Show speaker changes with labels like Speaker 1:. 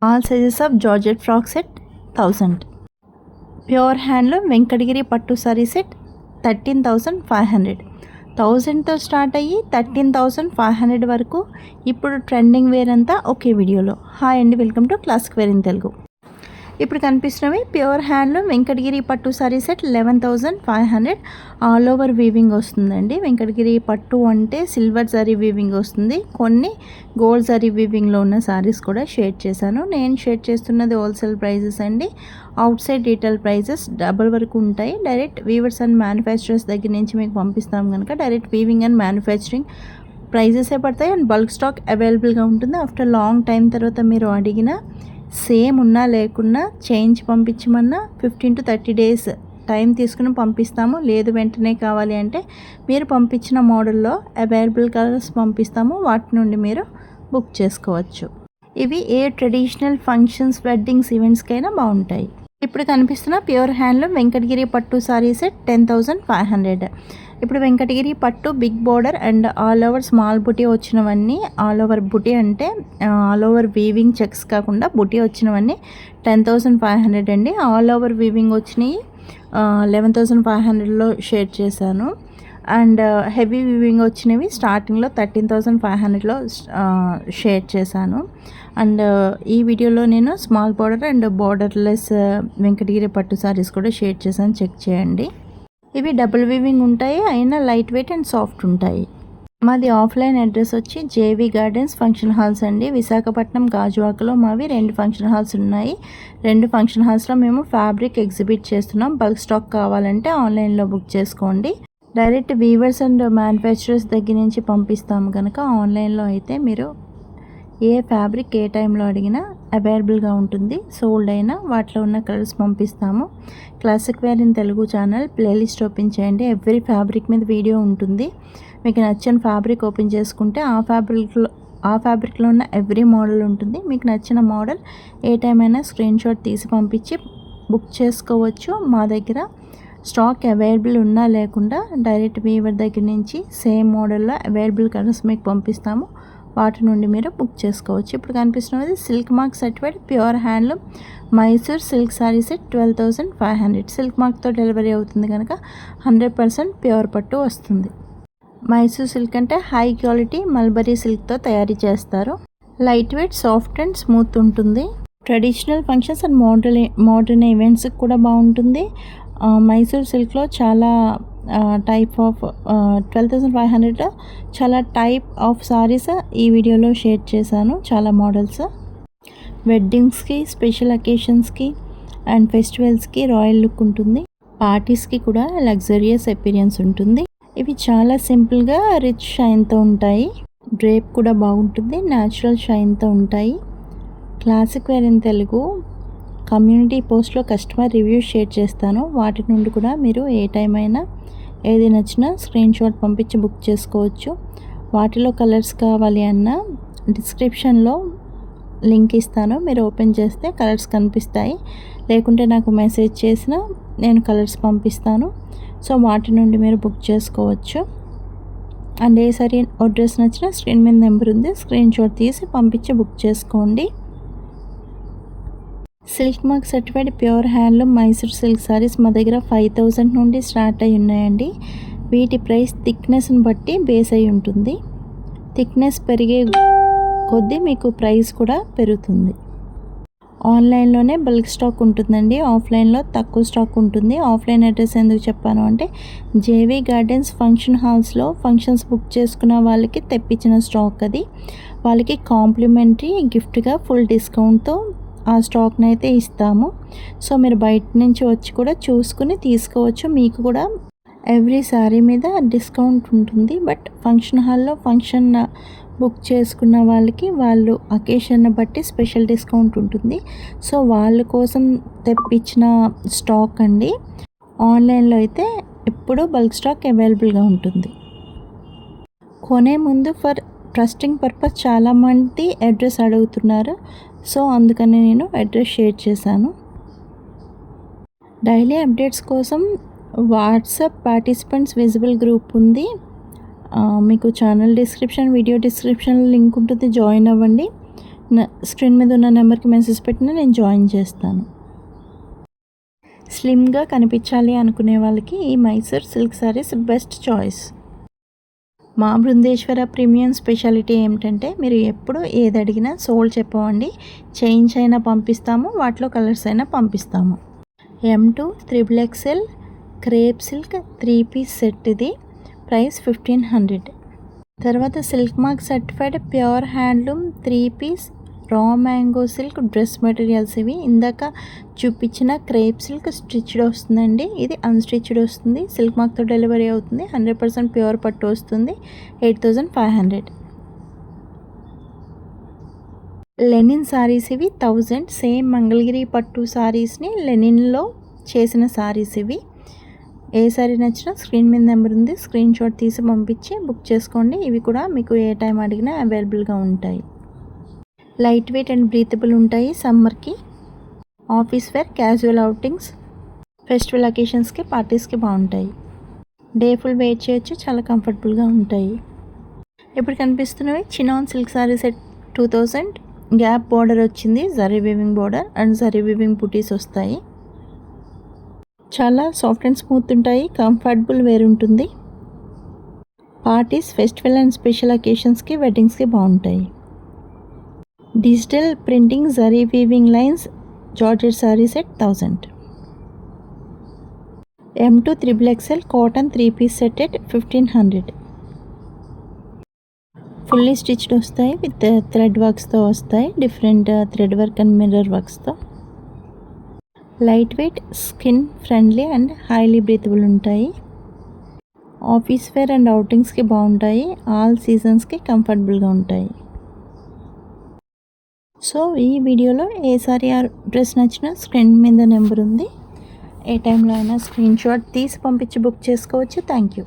Speaker 1: All sizes of Georgette frock set 1000. Pure handloom Venkatagiri Pattu saree set 13,500. 1000తో start అయ్యి 13,500 వరకు ఇప్పుడు trending wear అంతా ఒకే వీడియోలో. హాయ్ అండి, welcome to classic wear in Telugu. ఇప్పుడు కనిపిస్తున్నవి ప్యూర్ హ్యాండ్లూమ్ వెంకటగిరి పట్టు sari set 11,500. All over weaving వస్తుందండి. వెంకటగిరి పట్టు అంటే సిల్వర్ జరీ వీవింగ్ వస్తుంది. కొన్ని గోల్డ్ జరీ వీవింగ్లో ఉన్న సారీస్ కూడా షేర్ చేశాను. నేను షేర్ చేస్తున్నది హోల్సేల్ ప్రైజెస్ అండి. Outside retail prices double వరకు ఉంటాయి. డైరెక్ట్ వీవర్స్ అండ్ మ్యానుఫ్యాక్చరర్స్ దగ్గర నుంచి మీకు పంపిస్తాం కనుక డైరెక్ట్ వీవింగ్ అండ్ మ్యానుఫ్యాక్చరింగ్ ప్రైజెసే పడతాయి అండ్ బల్క్ స్టాక్ అవైలబుల్గా ఉంటుంది. ఆఫ్టర్ లాంగ్ టైం తర్వాత మీరు అడిగిన సేమ్ ఉన్నా లేకున్నా చేంజ్ పంపించమన్నా 15 to 30 days టైం తీసుకుని పంపిస్తాము. లేదు వెంటనే కావాలి అంటే మీరు పంపించిన మోడల్లో అవైలబుల్ కలర్స్ పంపిస్తాము. వాటి నుండి మీరు బుక్ చేసుకోవచ్చు. ఇవి ఏ ట్రెడిషనల్ ఫంక్షన్స్, వెడ్డింగ్స్, ఈవెంట్స్కైనా బాగుంటాయి. ఇప్పుడు కనిపిస్తున్న ప్యూర్ హ్యాండ్లూమ్ వెంకటగిరి పట్టు సారీ సెట్ 10,500. ఇప్పుడు వెంకటగిరి పట్టు big border and all over small బుటీ వచ్చినవన్నీ, ఆల్ ఓవర్ బుటీ అంటే ఆల్ ఓవర్ వీవింగ్ చెక్స్ కాకుండా బుటీ వచ్చినవన్నీ 10,500 అండి. ఆల్ ఓవర్ వీవింగ్ వచ్చినాయి 11,500లో షేర్ చేశాను. అండ్ హెవీ వీవింగ్ వచ్చినవి స్టార్టింగ్లో 13,500లో షేర్ చేశాను. అండ్ ఈ వీడియోలో నేను small border and borderless Venkatagiri పట్టు సారీస్ కూడా షేర్ చేశాను, చెక్ చేయండి. ఇవి డబుల్ వీవింగ్ ఉంటాయి, అయినా లైట్ వెయిట్ అండ్ సాఫ్ట్ ఉంటాయి. మాది ఆఫ్లైన్ అడ్రస్ వచ్చి జేవీ గార్డెన్స్ ఫంక్షన్ హాల్స్ అండి. విశాఖపట్నం గాజువాకలో మావి 2 ఫంక్షన్ హాల్స్ ఉన్నాయి. 2 ఫంక్షన్ హాల్స్లో మేము ఫ్యాబ్రిక్ ఎగ్జిబిట్ చేస్తున్నాం. బల్క్ స్టాక్ కావాలంటే ఆన్లైన్లో బుక్ చేసుకోండి. డైరెక్ట్ వీవర్స్ అండ్ మ్యానుఫ్యాక్చరర్స్ దగ్గర నుంచి పంపిస్తాము కనుక ఆన్లైన్లో అయితే మీరు ఏ ఫ్యాబ్రిక్ ఏ టైంలో అడిగినా అవైలబుల్గా ఉంటుంది. సోల్డ్ అయినా వాటిలో ఉన్న కలర్స్ పంపిస్తాము. Classic wear in Telugu channel playlist open చేయండి. ఎవ్రీ ఫ్యాబ్రిక్ మీద వీడియో ఉంటుంది. మీకు నచ్చిన ఫ్యాబ్రిక్ ఓపెన్ చేసుకుంటే ఆ ఫ్యాబ్రిక్లో ఉన్న ఎవ్రీ మోడల్ ఉంటుంది. మీకు నచ్చిన మోడల్ ఏ టైం అయినా స్క్రీన్ షాట్ తీసి పంపించి బుక్ చేసుకోవచ్చు. మా దగ్గర స్టాక్ అవైలబుల్ ఉన్నా లేకుండా డైరెక్ట్ వీవర్ దగ్గర నుంచి సేమ్ మోడల్లో అవైలబుల్ కలర్స్ మీకు పంపిస్తాము. వాటి నుండి మీరు బుక్ చేసుకోవచ్చు. ఇప్పుడు కనిపిస్తున్నది silk mark certified pure handloom Mysore silk sari set 12,500. Silk మార్క్తో డెలివరీ అవుతుంది కనుక 100% ప్యూర్ పట్టు వస్తుంది. మైసూర్ సిల్క్ అంటే హై క్వాలిటీ మల్బరీ సిల్క్తో తయారు చేస్తారు. Light weight, soft and smooth ఉంటుంది. ట్రెడిషనల్ ఫంక్షన్స్ అండ్ మోడర్న్ ఈవెంట్స్కి కూడా బాగుంటుంది. మైసూర్ సిల్క్లో చాలా టైప్ ఆఫ్ 12,500లో చాలా టైప్ ఆఫ్ సారీస్ ఈ వీడియోలో షేర్ చేశాను. చాలా మోడల్స్ వెడ్డింగ్స్కి, స్పెషల్ అకేషన్స్కి అండ్ ఫెస్టివల్స్కి రాయల్ లుక్ ఉంటుంది. పార్టీస్కి కూడా లగ్జరియస్ అపీరియన్స్ ఉంటుంది. ఇవి చాలా సింపుల్గా రిచ్ షైన్తో ఉంటాయి. డ్రేప్ కూడా బాగుంటుంది, న్యాచురల్ షైన్తో ఉంటాయి. Classic wear in Telugu community పోస్ట్లో కస్టమర్ రివ్యూ షేర్ చేస్తాను. వాటి నుండి కూడా మీరు ఏ టైం అయినా ఏది నచ్చినా స్క్రీన్ షాట్ పంపించి బుక్ చేసుకోవచ్చు. వాటిలో కలర్స్ కావాలి అన్న డిస్క్రిప్షన్లో లింక్ ఇస్తాను. మీరు ఓపెన్ చేస్తే కలర్స్ కనిపిస్తాయి. లేకుంటే నాకు మెసేజ్ చేసినా నేను కలర్స్ పంపిస్తాను. సో వాటి నుండి మీరు బుక్ చేసుకోవచ్చు. అండ్ ఏ సారీ అడ్రస్ నచ్చినా స్క్రీన్ మీద నెంబర్ ఉంది, స్క్రీన్ షాట్ తీసి పంపించి బుక్ చేసుకోండి. Silk mark certified pure handloom Mysore silk saris మా దగ్గర 5,000 నుండి స్టార్ట్ అయి ఉన్నాయండి. వీటి ప్రైస్ థిక్నెస్ని బట్టి బేస్ అయి ఉంటుంది. థిక్నెస్ పెరిగే కొద్దీ మీకు ప్రైస్ కూడా పెరుగుతుంది. ఆన్లైన్లోనే బల్క్ స్టాక్ ఉంటుందండి, ఆఫ్లైన్లో తక్కువ స్టాక్ ఉంటుంది. ఆఫ్లైన్ అడ్రస్ ఎందుకు చెప్పాను అంటే జేవీ గార్డెన్స్ ఫంక్షన్ హాల్స్లో ఫంక్షన్స్ బుక్ చేసుకున్న వాళ్ళకి తెప్పించిన స్టాక్ అది. వాళ్ళకి కాంప్లిమెంటరీ గిఫ్ట్గా ఫుల్ డిస్కౌంట్తో ఆ స్టాక్ని అయితే ఇస్తాము. సో మీరు బయట నుంచి వచ్చి కూడా చూసుకుని తీసుకోవచ్చు. మీకు కూడా ఎవ్రీ శారీ మీద డిస్కౌంట్ ఉంటుంది. బట్ ఫంక్షన్ హాల్లో ఫంక్షన్ బుక్ చేసుకున్న వాళ్ళకి వాళ్ళు అకేషన్ని బట్టి స్పెషల్ డిస్కౌంట్ ఉంటుంది. సో వాళ్ళ కోసం తెప్పించిన స్టాక్ అండి. ఆన్లైన్లో అయితే ఎప్పుడూ బల్క్ స్టాక్ అవైలబుల్గా ఉంటుంది. కొనే ముందు ఫర్ ట్రస్టింగ్ పర్పస్ చాలామంది అడ్రస్ అడుగుతున్నారు. సో అందుకని నేను అడ్రస్ షేర్ చేశాను. డైలీ అప్డేట్స్ కోసం వాట్సాప్ పార్టిసిపెంట్స్ విజిబుల్ గ్రూప్ ఉంది. మీకు ఛానల్ డిస్క్రిప్షన్, వీడియో డిస్క్రిప్షన్లో లింక్ ఉంటుంది, జాయిన్ అవ్వండి. స్క్రీన్ మీద ఉన్న నెంబర్కి మెసేజ్ పెట్టినా నేను జాయిన్ చేస్తాను. స్లిమ్గా కనిపించాలి అనుకునే వాళ్ళకి ఈ Mysore silk saris best choice. మా బృందేశ్వర ప్రీమియం స్పెషాలిటీ ఏమిటంటే మీరు ఎప్పుడు ఏది అడిగినా సోల్ చెప్పవండి. చేంజ్ అయినా పంపిస్తాము, వాటిలో కలర్స్ అయినా పంపిస్తాము. M2 XXL crepe silk 3 piece set, ఇది ప్రైస్ 1500. తర్వాత silk mark certified pure handloom 3 piece raw mango silk dress materials. ఇవి ఇందాక చూపించిన క్రేప్ సిల్క్ స్టిచ్డ్ వస్తుందండి, ఇది అన్స్టిచ్డ్ వస్తుంది. సిల్క్ మార్క్తో డెలివరీ అవుతుంది. 100% ప్యూర్ పట్టు వస్తుంది. 8500. లెనిన్ సారీస్ ఇవి 1000. సేమ్ మంగళగిరి పట్టు సారీస్ని లెనిన్లో చేసిన సారీస్ ఇవి. ఏ సారీ నచ్చినా స్క్రీన్ మీద నెంబర్ ఉంది, స్క్రీన్ షాట్ తీసి పంపించి బుక్ చేసుకోండి. ఇవి కూడా మీకు ఏ టైం అడిగినా అవైలబుల్గా ఉంటాయి. లైట్ వెయిట్ అండ్ బ్రీతబుల్ ఉంటాయి. సమ్మర్కి office wear, casual outings, festival అకేషన్స్కి, పార్టీస్కి బాగుంటాయి. డే ఫుల్ వెయిట్ చేయొచ్చు, చాలా కంఫర్టబుల్గా ఉంటాయి. ఇప్పుడు కనిపిస్తున్నవి chinon silk sari set 2000. Gap border వచ్చింది, zari weaving border and zari weaving బుటీస్ వస్తాయి. చాలా సాఫ్ట్ అండ్ స్మూత్ ఉంటాయి, కంఫర్టబుల్ వేర్ ఉంటుంది. పార్టీస్, ఫెస్టివల్ అండ్ స్పెషల్ అకేషన్స్కి, వెడ్డింగ్స్కి బాగుంటాయి. Digital printing zari weaving lines georgette sari set 1000. M2 XXL cotton 3 piece set at 1500. Fully stitched వస్తాయి, విత్ థ్రెడ్ వర్క్స్తో వస్తాయి. Different thread work and mirror వర్క్స్తో. Light weight, skin friendly and highly breathable ఉంటాయి. Office wear and అవుటింగ్స్కి బాగుంటాయి. All సీజన్స్కి కంఫర్టబుల్గా ఉంటాయి. So ఈ వీడియోలో ఏ సారీ ఆర్ డ్రెస్ నచ్చినా స్క్రీన్ మీద నెంబర్ ఉంది, ఏ టైంలో అయినా స్క్రీన్ షాట్ తీసి పంపించి బుక్ చేసుకోవచ్చు. Thank you.